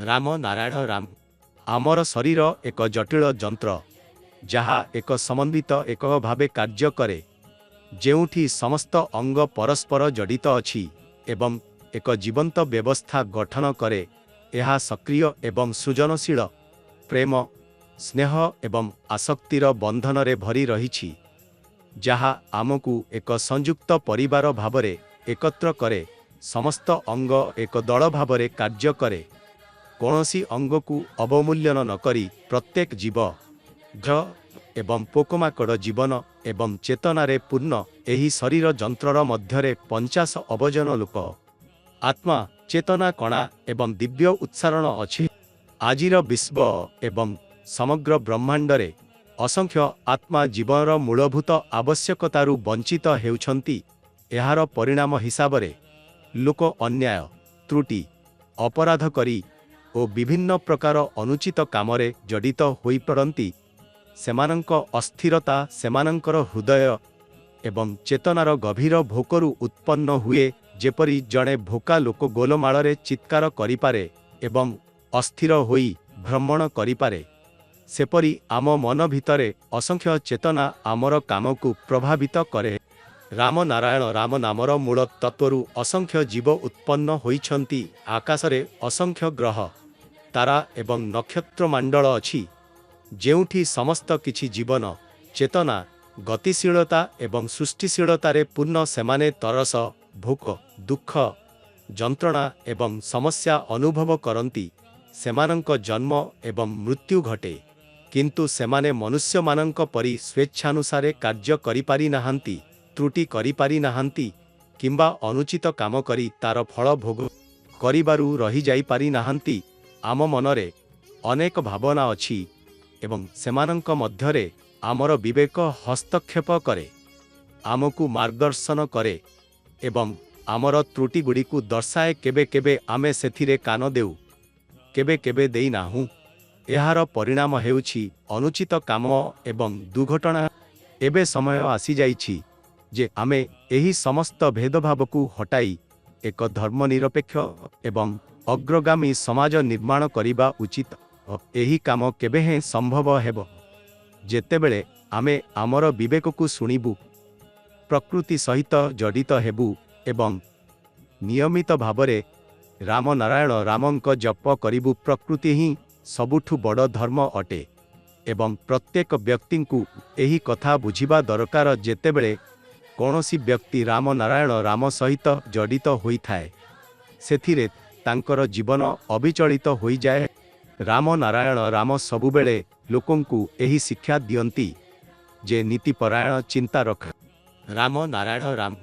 राम नारायण राम आमर शरीर एक जटिल जंत्र जहा एक समन्वित एक भावे कार्य करे जेउठी समस्त अंग परस्पर जड़ित अछि एवं एक जीवंत व्यवस्था गठन करे। यह सक्रिय एवं सृजनशील प्रेम स्नेह एवं आसक्तिर बंधन रे भरी रही जहा आमकु एक संयुक्त परिवार भावरे एकत्र करे। समस्त अंग एक दल भावरे कार्य करे। कौनसी अंग को अवमूल्यन न करी प्रत्येक जीव ज एवं पोकमाकड़ जीवन एवं चेतनारे पूर्ण एही शरीर जंत्रर मध्यरे 50 अवजन लोक आत्मा चेतना कणा एवं दिव्य उत्सारण अछि। आजिर विश्व एवं समग्र ब्रह्मांडरे असंख्य आत्मा जीवनर मूलभूत आवश्यकतारु वंचित हेउछन्ति। एहार परिणाम हिसाबरे लोक अन्याय त्रुटि अपराध करी ओ विभिन्न प्रकार अनुचित कामरे जड़ित होई पड़न्ति। सेमानंक अस्थिरता सेमानंकर हृदय एवं चेतनार गभीर भोकरु उत्पन्न हुए। जेपरी जड़े भोका लोक गोलमाଳରେ चित्कार करिपारे एवं अस्थिर होई भ्रमण करिपारे सेपरी आम मन भितरे असंख्य चेतना आमर कामकु प्रभावित करे। राम नारायण राम नामर मूल तत्वरु असंख्य जीव उत्पन्न होइछन्ति। आकाशरे असंख्य ग्रह तारा एवं नक्षत्र मंडल अछि जेउठी समस्त किछि जीवन चेतना गतिशीलता एवं सृष्टिशीलतारे पूर्ण। सेमाने तरस भोक दुख जंत्रणा एवं समस्या अनुभव करन्ति। सेमानंक जन्म एवं मृत्यु घटे किंतु सेमाने मनुष्य मानंक परि स्वेच्छानुसारे कार्य करि पारि नाहांति त्रुटि करि पारि नाहांति किंबा अनुचित काम करी तार फल भोग करिबारु रही जाई पारि नाहांति। आम मनरे अनेक भावना अछि एवं सेमानंक मध्यरे आमर विवेक हस्तक्षेप करे आमकु मार्गदर्शन करे एवं आमर त्रुटि गुड़िकु दर्शाए। केबे केबे आमे सेथिरे कान देउ केबे केबे देई नाहु। एहार परिणाम हेउछि अनुचित काम एवं दुर्घटना। एबे समय आसी जाइछि जे आमे एही समस्त भेदभावकु हटाई एक धर्मनिरपेक्ष एवं अग्रगामी समाज निर्माण करिबा उचित। एही काम केबे हे संभव हेब जेतेबेले आमे आमर विवेककु सुनिबु प्रकृति सहित जड़ित हेबु एवं नियमित भावरे राम नारायण रामंक जप करिबु। प्रकृति ही सबुठु बड़ धर्म अटे एवं प्रत्येक व्यक्तिंकु एही कथा बुझिबा दरकार। जेतेबेले कौनसी व्यक्ति राम नारायण राम सहित जड़ित होई थाए सेथिरे तांकर जीवन अविचलित होई जाए। राम नारायण राम सबुबेले लोकंकु एही शिक्षा दियंती जे नीतिपरायण चिंता रख। राम नारायण राम।